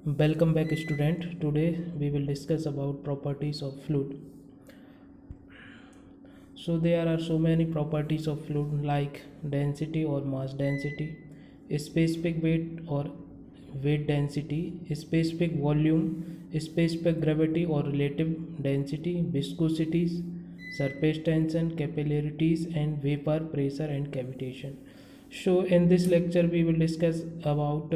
Welcome back student. Today we will discuss about properties of fluid. So there are so many properties of fluid like density or mass density, specific weight or weight density, specific volume, specific gravity or relative density, viscosities, surface tension, capillarities and vapor pressure and cavitation. So in this lecture we will discuss about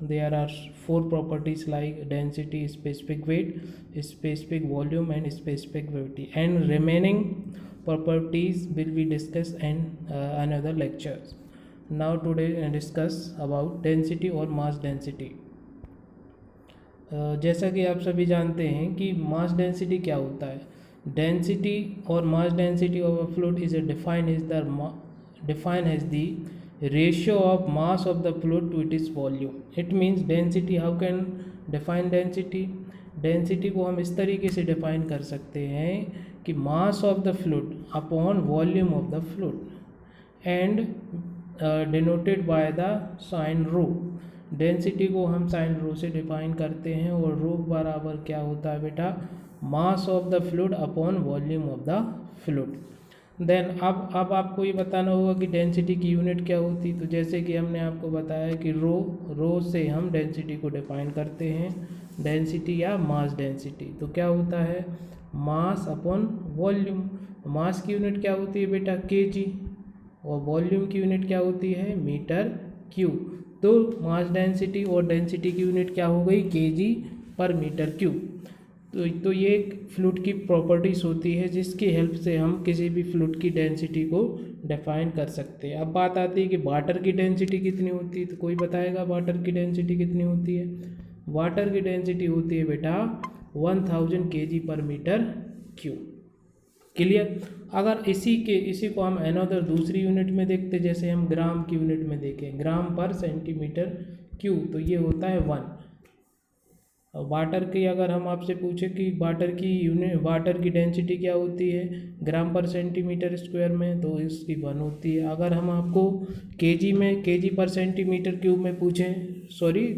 there are four properties like density, specific weight, specific volume and specific gravity, and remaining properties will be discussed in another lectures. Now today discuss about density और mass density. जैसा कि आप सभी जानते हैं कि mass density क्या होता है. डेंसिटी और mass density of a fluid is defined as the ratio of mass of the fluid to its volume. It means density. How can define density? Density को हम इस तरीके से डिफाइन कर सकते हैं कि mass of the fluid upon volume of the fluid and denoted by the sign rho. Density को हम साइन रो से डिफाइन करते हैं और रो बराबर क्या होता है बेटा, mass of the fluid upon volume of the fluid. Then अब आपको ये बताना होगा कि डेंसिटी की यूनिट क्या होती. तो जैसे कि हमने आपको बताया कि रो से हम डेंसिटी को डिफाइन करते हैं, डेंसिटी या मास डेंसिटी. तो क्या होता है, मास अपॉन वॉल्यूम. मास की यूनिट क्या होती है बेटा, केजी, और वॉल्यूम की यूनिट क्या होती है, मीटर क्यूब. तो मास डेंसिटी और डेंसिटी की यूनिट क्या हो गई, केजी पर मीटर क्यूब. तो ये एक फ्लूइड की प्रॉपर्टीज़ होती है जिसकी हेल्प से हम किसी भी फ्लूइड की डेंसिटी को डिफाइन कर सकते हैं. अब बात आती है कि वाटर की डेंसिटी कितनी होती है. तो कोई बताएगा वाटर की डेंसिटी कितनी होती है. वाटर की डेंसिटी होती है बेटा 1000 kg पर मीटर क्यूब. क्लियर. अगर इसी को हम अनदर दूसरी यूनिट में देखते, जैसे हम ग्राम की यूनिट में देखें, ग्राम पर सेंटीमीटर क्यूब, तो ये होता है 1. वाटर की अगर हम आपसे पूछे कि वाटर की डेंसिटी क्या होती है ग्राम पर सेंटीमीटर स्क्वायर में, तो इसकी 1 होती है. अगर हम आपको केजी पर सेंटीमीटर क्यूब में पूछें,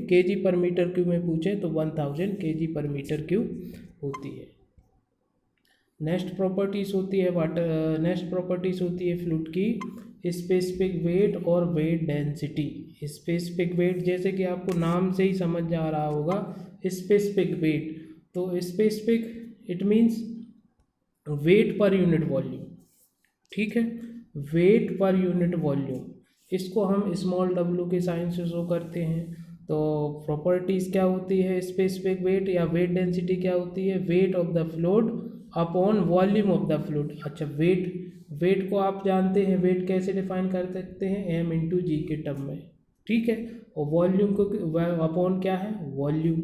केजी पर मीटर क्यूब में पूछें, तो 1000 केजी पर मीटर क्यूब होती है. नेक्स्ट प्रॉपर्टीज होती है फ्लूइड की स्पेसिफिक वेट और वेट डेंसिटी. स्पेसिफिक वेट जैसे कि आपको नाम से ही समझ आ रहा होगा, स्पेसिफिक वेट. तो specific it means weight per unit volume. ठीक है, वेट पर यूनिट वॉल्यूम. इसको हम स्मॉल w के साइन से शो करते हैं. तो प्रॉपर्टीज़ क्या होती है स्पेसिफिक वेट या वेट डेंसिटी क्या होती है, weight of the fluid upon volume of the fluid. अच्छा, वेट को आप जानते हैं, वेट कैसे डिफाइन कर सकते हैं, m इंटू जी के टर्म में. ठीक है, और वॉल्यूम को अपॉन क्या है, वॉल्यूम.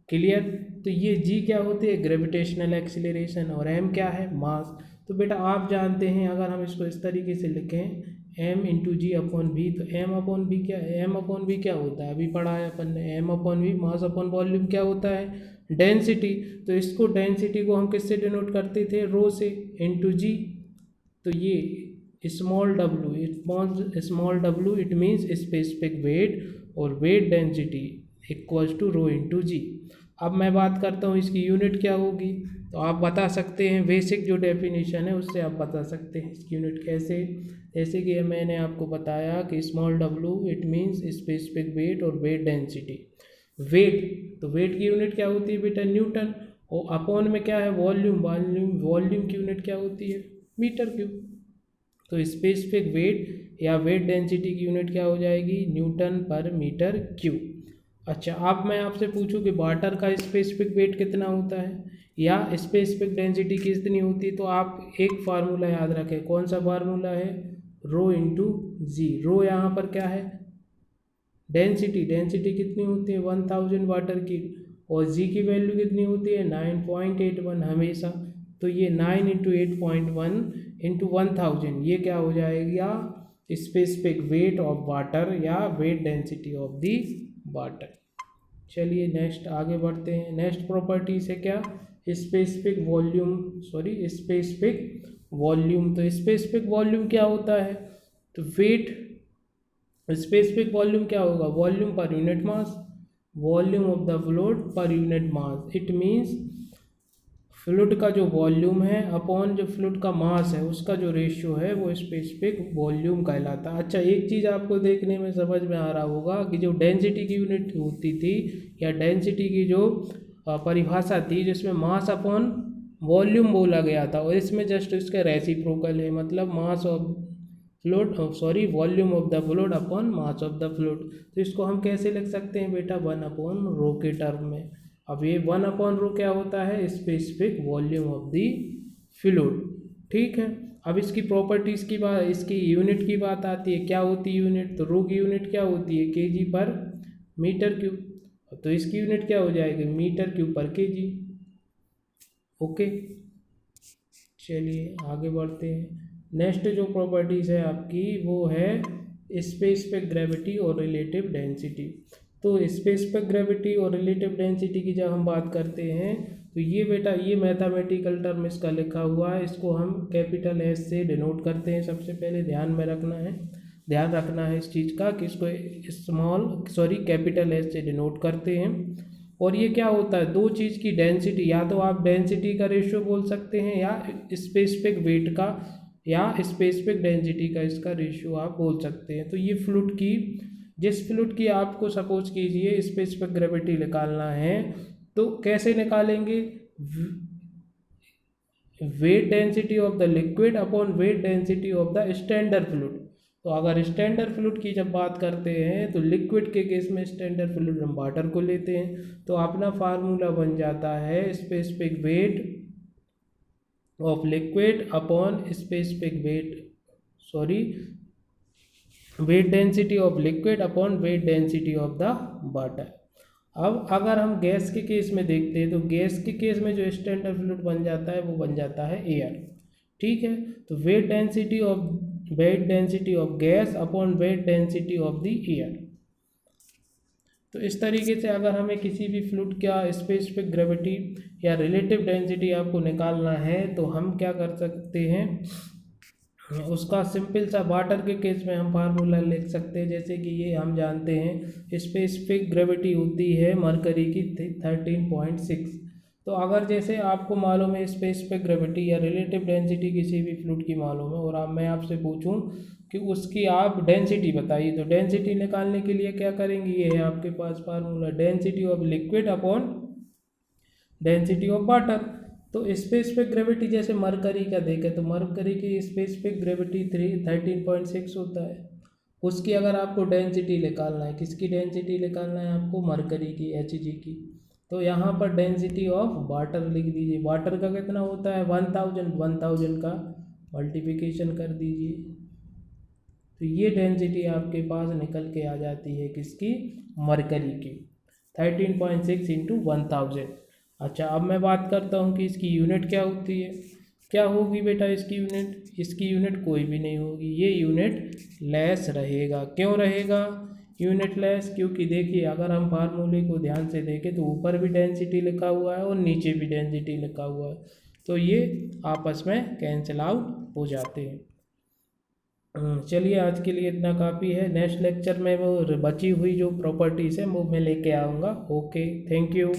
क्लियर. तो ये g क्या होती है, ग्रेविटेशनल एक्सीलरेशन, और m क्या है, मास. तो बेटा आप जानते हैं, अगर हम इसको इस तरीके से लिखें m into g upon V, तो m अपॉन वी क्या होता है, अभी पढ़ा है अपन ने. m upon V mass upon volume क्या होता है, डेंसिटी. तो इसको डेंसिटी को हम किससे डिनोट करते थे, रो से, इंटू जी. तो ये small w it means specific weight, और weight density equals to rho into g. अब मैं बात करता हूँ इसकी यूनिट क्या होगी. तो आप बता सकते हैं, बेसिक जो डेफिनेशन है उससे आप बता सकते हैं इसकी यूनिट कैसे. जैसे कि मैंने आपको बताया कि small w it means specific weight और वेट डेंसिटी. वेट, तो वेट की यूनिट क्या होती है बेटा, न्यूटन, और अपॉन में क्या है, वॉल्यूम की यूनिट क्या होती है, मीटर क्यूब. तो स्पेसिफिक वेट या वेट डेंसिटी की यूनिट क्या हो जाएगी, न्यूटन पर मीटर क्यूब. अच्छा, अब मैं आपसे पूछूं कि वाटर का स्पेसिफिक वेट कितना होता है या स्पेसिफिक डेंसिटी कितनी होती है, तो आप एक फार्मूला याद रखें. कौन सा फार्मूला है, रो इंटू जी. रो यहाँ पर क्या है, डेंसिटी कितनी होती है 1000 वाटर की, और जी की वैल्यू कितनी होती है 9.81 हमेशा. तो ये 9 इंटू 8.1 इंटू 1000, ये क्या हो जाएगा, स्पेसिफिक वेट ऑफ वाटर या weight density of the water. चलिए नेक्स्ट आगे बढ़ते हैं. नेक्स्ट प्रॉपर्टी से क्या, स्पेसिफिक वॉल्यूम. तो स्पेसिफिक वॉल्यूम क्या होता है, तो वेट, स्पेसिफिक वॉल्यूम क्या होगा, volume per unit mass. Volume of the fluid per unit mass. It means fluid का जो वॉल्यूम है अपॉन जो फ्लूइड का मास है उसका जो रेशियो है वो स्पेसिफिक वॉल्यूम कहलाता है। अच्छा, एक चीज़ आपको देखने में समझ में आ रहा होगा कि जो डेंसिटी की यूनिट होती थी या डेंसिटी की जो परिभाषा थी जिसमें मास अपॉन वॉल्यूम बोला गया था, और इसमें जस्ट इसका रेसिप्रोकल है, मतलब mass of fluid volume of the fluid upon mass of the fluid. तो इसको हम कैसे लिख सकते हैं बेटा, 1/ρ के टर्म में। अब ये 1/ρ क्या होता है, specific volume of the fluid. ठीक है, अब इसकी प्रॉपर्टीज़ की बात, इसकी यूनिट की बात आती है। क्या होती है यूनिट, तो रो की यूनिट क्या होती है, kg पर मीटर क्यूब। तो इसकी यूनिट क्या हो जाएगी, मीटर क्यूब पर kg। ओके, चलिए आगे बढ़ते हैं। नेक्स्ट जो प्रॉपर्टीज़ है आपकी वो है स्पेसिफिक ग्रेविटी और रिलेटिव डेंसिटी। तो स्पेसिफिक ग्रेविटी और रिलेटिव डेंसिटी की जब हम बात करते हैं तो ये बेटा, ये मैथमेटिकल टर्म इसका लिखा हुआ है, इसको हम कैपिटल एस से डिनोट करते हैं। सबसे पहले ध्यान रखना है इस चीज़ का कि इसको कैपिटल एस से डिनोट करते हैं। और ये क्या होता है, दो चीज़ की डेंसिटी, या तो आप डेंसिटी का रेशियो बोल सकते हैं या स्पेसिफिक वेट का या स्पेसिफिक डेंसिटी का इसका रेशियो आप बोल सकते हैं। तो ये फ्लूइड की, जिस फ्लूइड की आपको सपोज कीजिए स्पेसिफिक ग्रेविटी निकालना है तो कैसे निकालेंगे, weight density of the liquid upon weight density of the standard fluid. तो अगर स्टैंडर्ड फ्लूइड की जब बात करते हैं तो लिक्विड के केस में स्टैंडर्ड फ्लूइड हम वाटर को लेते हैं, तो अपना फार्मूला बन जाता है specific weight of liquid upon specific weight density of liquid upon weight density of the water. अब अगर हम गैस के केस में देखते हैं तो गैस के केस में जो स्टैंडर्ड फ्लूइड बन जाता है वो बन जाता है एयर। ठीक है, तो weight density of gas upon weight density of the air. तो इस तरीके से अगर हमें किसी भी फ्लूइड का स्पेसिफिक ग्रेविटी या रिलेटिव डेंसिटी आपको निकालना है तो हम क्या कर सकते हैं, उसका सिंपल सा वाटर के केस में हम फार्मूला लिख सकते हैं। जैसे कि ये हम जानते हैं स्पेसिफिक ग्रेविटी होती है मरकरी की 13.6। तो अगर जैसे आपको मालूम है स्पेसिफिक ग्रेविटी या रिलेटिव डेंसिटी किसी भी फ्लूइड की मालूम है और मैं आपसे पूछूं कि उसकी आप डेंसिटी बताइए, तो डेंसिटी निकालने के लिए क्या करेंगे, ये है आपके पास formula, density of liquid upon density of water. तो स्पेसिफिक ग्रेविटी जैसे मरकरी का देखें तो मरकरी की स्पेसिफिक ग्रेविटी 13.6 होता है। उसकी अगर आपको डेंसिटी निकालना है, किसकी डेंसिटी निकालना है आपको, मरकरी की, Hg की। तो यहाँ पर डेंसिटी ऑफ वाटर लिख दीजिए। वाटर का कितना होता है 1000 का मल्टीप्लिकेशन कर दीजिए, तो ये डेंसिटी आपके पास निकल के आ जाती है किसकी, मरकरी की, 13.6 इंटू 1000। अच्छा, अब मैं बात करता हूँ कि इसकी यूनिट क्या होती है। क्या होगी बेटा इसकी यूनिट कोई भी नहीं होगी, ये यूनिट लेस रहेगा। क्यों रहेगा यूनिट लेस, क्योंकि देखिए अगर हम फार्मूले को ध्यान से देखें तो ऊपर भी डेंसिटी लिखा हुआ है और नीचे भी डेंसिटी लिखा हुआ है, तो ये आपस में कैंसिल आउट हो जाते हैं। चलिए आज के लिए इतना काफ़ी है। नेक्स्ट लेक्चर में वो बची हुई जो प्रॉपर्टीज़ है वो मैं लेके आऊँगा। Okay, thank you.